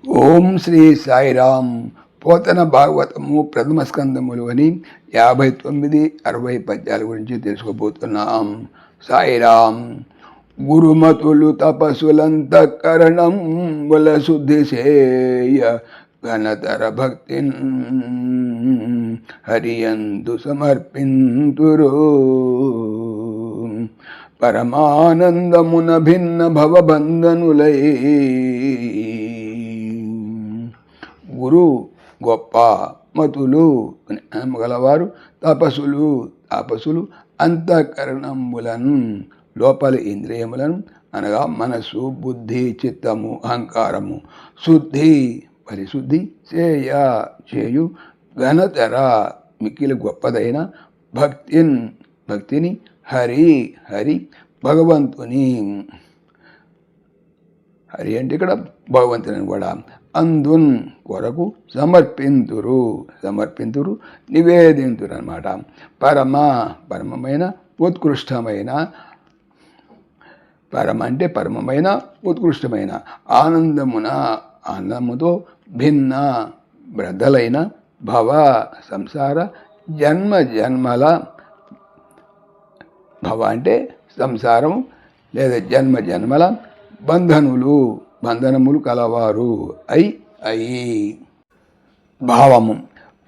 ఓం శ్రీ సాయిరామ్. పోతన భాగవతము ప్రథమ స్కందములోని 59, 60 పద్యాల గురించి తెలుసుకోబోతున్నాం. సాయిరామ్. గురుమతులు తపస్సులంతఃకరణం బల శుద్ధి చేయ ఘనతర భక్తిన్ హరియందు సమర్పింతురు. పరమానందమున భిన్న భవబంధనులై. గురు గొప్ప, మతులు గలవారు, తాపసులు అంతఃకరణములను లోపలి ఇంద్రియములను అనగా మనస్సు, బుద్ధి, చిత్తము, అహంకారము శుద్ధి పరిశుద్ధి చేయు ఘనతర మిక్కిలి గొప్పదైన భక్తిని హరి భగవంతుని. హరి అంటే ఇక్కడ భగవంతుని కూడా అందున్ కొరకు సమర్పింతురు నివేదింతురు అన్నమాట. పరమమైన ఉత్కృష్టమైన, అంటే పరమమైన ఉత్కృష్టమైన ఆనందముతో భిన్న బ్రద్దలైన భవ సంసార జన్మల భవ అంటే సంసారము లేదా జన్మల బంధనములు కలవారు అయి. భావము.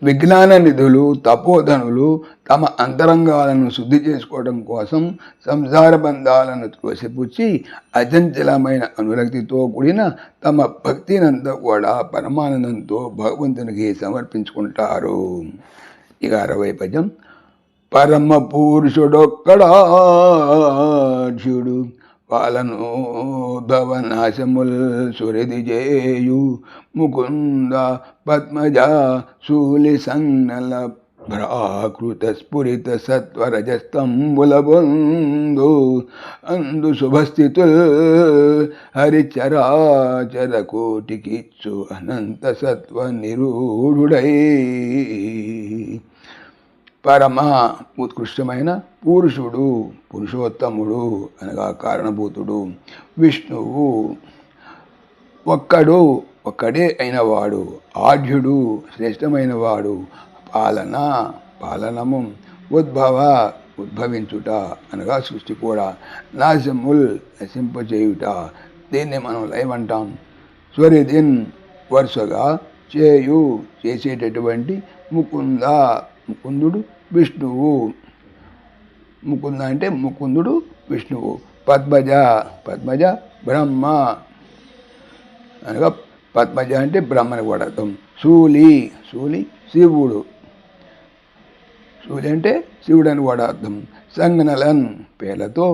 విజ్ఞాన నిధులు తపోధనులు తమ అంతరంగాలను శుద్ధి చేసుకోవడం కోసం సంసార బంధాలను త్రోసిపుచ్చి అచంచలమైన అనురక్తితో కూడిన తమ భక్తినంతా కూడా పరమానందంతో భగవంతునికి సమర్పించుకుంటారు. ఇక 60 పద్యం. పరమ పురుషుడొక్కడాక్షుడు పాలనోద్భవనాశముల్ సురది జేయు ముకుంద పద్మజ శూలి సంజ్ఞల భ్రాకృత స్ఫురిత సత్వరజస్తంబుల బొందు అందు శుభస్థితుల్ హరిచరాచర కోటికిచ్చు అనంత సత్వ నిరూఢుడై. పరమ ఉత్కృష్టమైన పురుషుడు, పురుషోత్తముడు అనగా కారణభూతుడు, విష్ణువు ఒక్కడే అయినవాడు, ఆఢ్యుడు శ్రేష్టమైన వాడు, పాలనము, ఉద్భవించుట అనగా సృష్టి కూడా, నాశముల్ నశింపచేయుట దీన్ని మనం లయం అంటాం. స్వరిదిన్ వరుసగా చేసేటటువంటి ముకుందుడు విష్ణువు. ముకుంద అంటే ముకుందుడు విష్ణువు. పద్మజ బ్రహ్మ అనగా పద్మజ అంటే బ్రహ్మని కూడా అర్థం. శూలి శివుడు. శూలి అంటే శివుడు అని కూడా అర్థం. సంజ్ఞలన్ పేర్లతో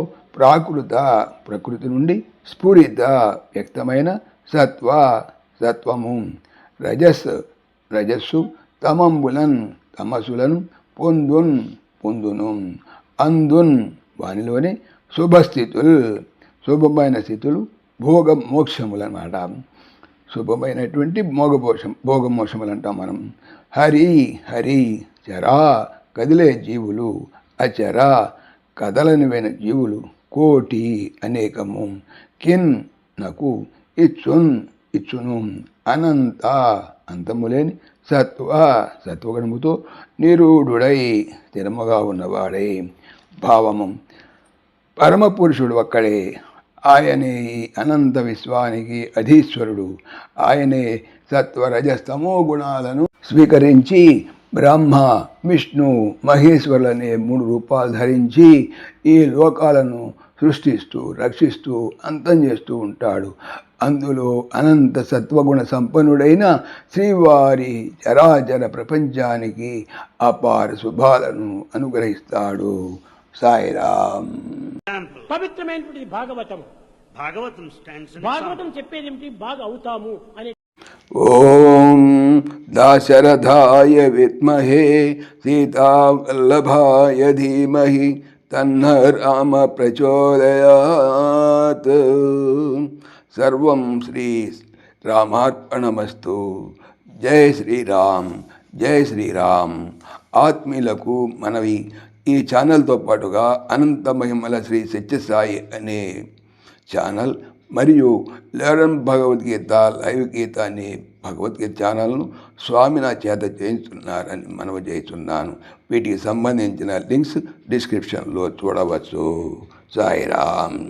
ప్రకృతి నుండి స్ఫురిత వ్యక్తమైన సత్వము. రజస్సు తమస్సులను పొందును. అందున్ వానిలోనే శుభమైన స్థితులు మోక్షములు అన్నమాట. శుభమైనటువంటి భోగమోక్షములు అంటాం మనం. హరి చరా కదిలే జీవులు, అచర కదలనివైన జీవులు, కోటి అనేకము, కిన్ నాకు ఇచ్చును అనంత అంతములేని సత్వగుణముతో నిరూఢుడై స్థిరముగా ఉన్నవాడై. భావము. పరమపురుషుడు ఒక్కడే, ఆయనే ఈ అనంత విశ్వానికి అధీశ్వరుడు. ఆయనే సత్వరజస్తమో గుణాలను స్వీకరించి బ్రహ్మ, విష్ణు, మహేశ్వరులనే 3 రూపాలు ధరించి ఈ లోకాలను సృష్టిస్తూ రక్షిస్తూ అంతం చేస్తూ ఉంటాడు. అందులో అనంత సత్వగుణ సంపన్నుడైన శ్రీవారి చరాచర ప్రపంచానికి అపార శుభాలను అనుగ్రహిస్తాడు. సాయిరామ్. పవిత్రమైనటువంటి భాగవతం చెప్పేది ఏమిటి? బాగా అవుతాము అనే. ఓం దాశరథాయ విద్మహే సీతావల్లభాయ ధీమహి తన్న రామ ప్రచోదయాత్. సర్వం శ్రీ రామార్పణమస్తు. జై శ్రీరామ్. ఆత్మీయులకు మనవి, ఈ ఛానల్తో పాటుగా అనంత మహిమల శ్రీ సత్యసాయి అనే ఛానల్ మరియు లెరన్ భగవద్గీత లైవ్ గీత అనే భగవద్గీత ఛానల్ను స్వామి నా చేత చేయించున్నారని మనవి చేస్తున్నాను. వీటికి సంబంధించిన లింక్స్ డిస్క్రిప్షన్లో చూడవచ్చు. సాయిరామ్.